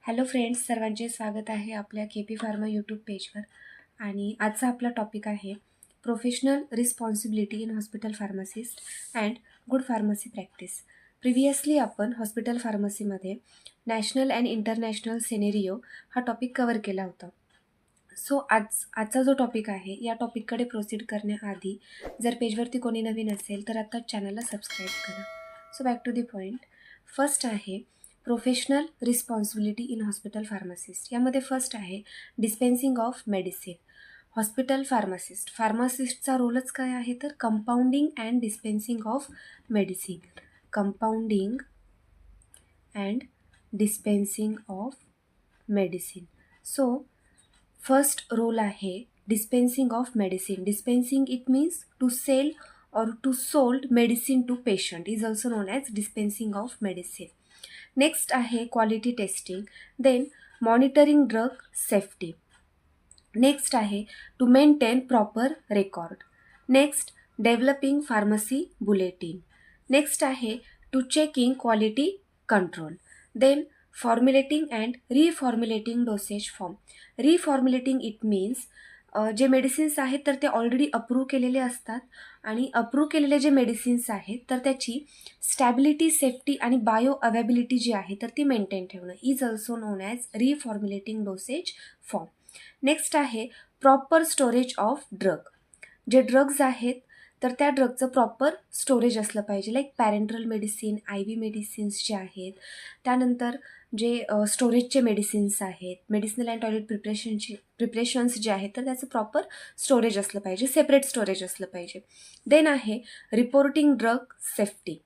Hello friends, सर्वांचे स्वागत आहे आपल्या KP फार्मा यूट्यूब पेजवर. आणि आजचा आपला टॉपिक आहे professional responsibility in hospital pharmacist and good pharmacy practice. Previously आपण हॉस्पिटल फार्मसीमध्ये नॅशनल अँड इंटरनॅशनल सेनेरिओ हा टॉपिक कवर केला होता. सो आजचा जो टॉपिक आहे या टॉपिककडे प्रोसीड करण्याआधी जर पेजवरती कोणी नवीन असेल तर आता चॅनलला सबस्क्राईब करा. So back to the point. First आहे professional responsibility in hospital pharmacist. यामध्ये फर्स्ट आहे डिस्पेन्सिंग ऑफ मेडिसिन. हॉस्पिटल फार्मासिस्टचा रोलच काय आहे तर compounding and dispensing of medicine. Compounding and dispensing of medicine. So first role आहे dispensing of medicine. Dispensing it means to sell or to sold medicine to patient is also known as dispensing of medicine. Next आहे quality testing, then monitoring drug safety. Next आहे to maintain proper record. Next developing pharmacy bulletin. Next आहे to checking quality control. Then formulating and reformulating dosage form. Reformulating it means जे medicines आहेत तर ते already approve केलेले असतात आणि approve केलेले जे मेडिसिन्स आहेत तर त्याची स्टॅबिलिटी, सेफ्टी आणि बायो अवेबिलिटी जी आहे तर ती मेंटेन ठेवणं is also known as reformulating dosage form. Next आहे प्रॉपर स्टोरेज ऑफ ड्रग. जे ड्रग्ज आहेत तर त्या ड्रगचं प्रॉपर स्टोरेज असलं पाहिजे, like parenteral medicine, IV medicines जे आहेत, त्यानंतर जे स्टोरेजचे मेडिसिन्स आहेत, मेडिसिनल अँड टॉयलेट प्रिपरेशन्स जे आहेत तर त्याचं प्रॉपर स्टोरेज असलं पाहिजे, सेपरेट स्टोरेज असलं पाहिजे. देन आहे रिपोर्टिंग ड्रग सेफ्टी.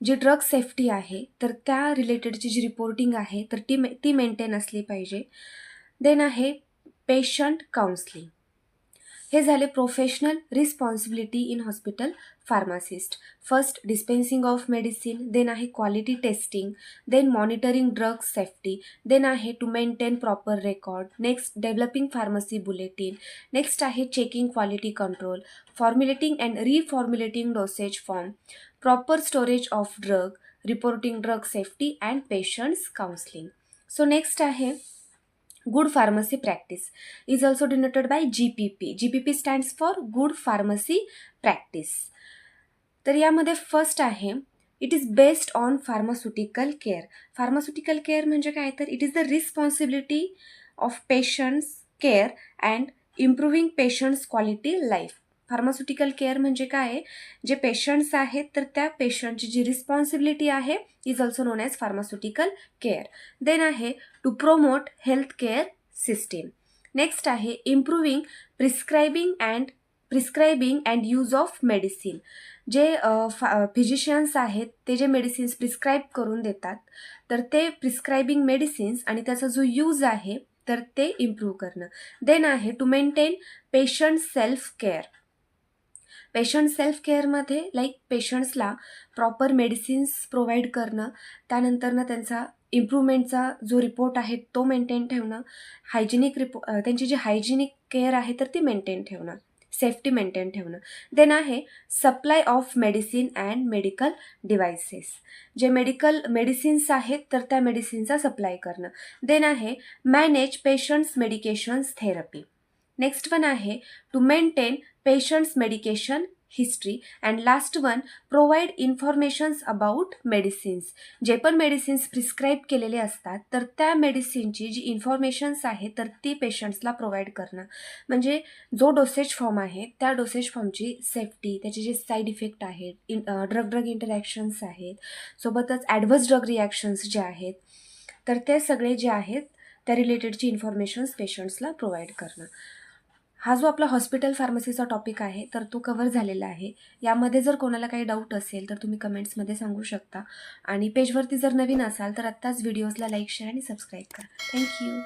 जी ड्रग सेफ्टी आहे तर त्या रिलेटेडची जी रिपोर्टिंग आहे तर ती मेंटेन असली पाहिजे. देन आहे पेशंट काउन्सलिंग. हे झाले professional responsibility in hospital pharmacist. First dispensing of medicine, then आहे quality testing, then monitoring drug safety, then आहे to maintain proper record, next developing pharmacy bulletin, next आहे checking quality control, formulating and reformulating dosage form, proper storage of drug, reporting drug safety and patients counselling. So next आहे good pharmacy practice is also denoted by GPP. GPP stands for good pharmacy practice. तर यामध्ये first आहे it is based on pharmaceutical care. Pharmaceutical care म्हणजे काय तर it is the responsibility of patients care and improving patients quality life. Pharmaceutical care म्हणजे काय आहे, जे पेशंट्स आहेत तर त्या पेशंटची जी रिस्पॉन्सिबिलिटी आहे is also known as pharmaceutical care. Then आहे to promote health care system. Next आहे improving prescribing and use of medicine. जे फिजिशियन्स आहेत ते जे मेडिसिन्स प्रिस्क्राईब करून देतात तर ते प्रिस्क्रायबिंग मेडिसिन्स आणि त्याचा जो यूज आहे तर ते इम्प्रूव्ह करणं. देन आहे to maintain patient self care. Patient self केअरमध्ये लाईक पेशंट्सला प्रॉपर मेडिसिन्स प्रोव्हाइड करणं, त्यानंतरनं त्यांचा इम्प्रूव्हमेंटचा जो रिपोर्ट आहे तो मेंटेन ठेवणं, त्यांची जी हायजिनिक केअर आहे तर ती मेंटेन ठेवणं, सेफ्टी मेंटेन ठेवणं. देन आहे supply of medicine and medical devices. जे मेडिसिन्स आहेत तर त्या मेडिसिनचा सप्लाय करणं. देन आहे manage patients medications therapy. Next one आहे to maintain patients medication history and last one provide informations about medicines. जे पण मेडिसिन्स प्रिस्क्राईब केलेले असतात तर त्या मेडिसिनची जी इन्फॉर्मेशन्स आहे तर ती पेशंट्सला प्रोव्हाइड करणं. म्हणजे जो डोसेज फॉर्म आहे त्या डोसेज फॉर्मची सेफ्टी, त्याचे जे साईड इफेक्ट आहेत, ड्रग इंटरॅक्शन्स आहेत, सोबतच ॲडव्हर्स ड्रग रिॲक्शन्स जे आहेत तर ते सगळे जे आहेत त्या रिलेटेडची इन्फॉर्मेशन्स पेशंट्सला प्रोव्हाइड करणं. हा जो आपला हॉस्पिटल फार्मसीचा टॉपिक आहे तर तो कव्हर झालेला आहे. यामध्ये जर कोणाला काही डाऊट असेल तर तुम्ही कमेंट्समध्ये सांगू शकता. आणि पेजवरती जर नवीन असाल तर आत्ताच व्हिडिओजला लाईक, शेअर आणि सबस्क्राईब करा. थँक्यू.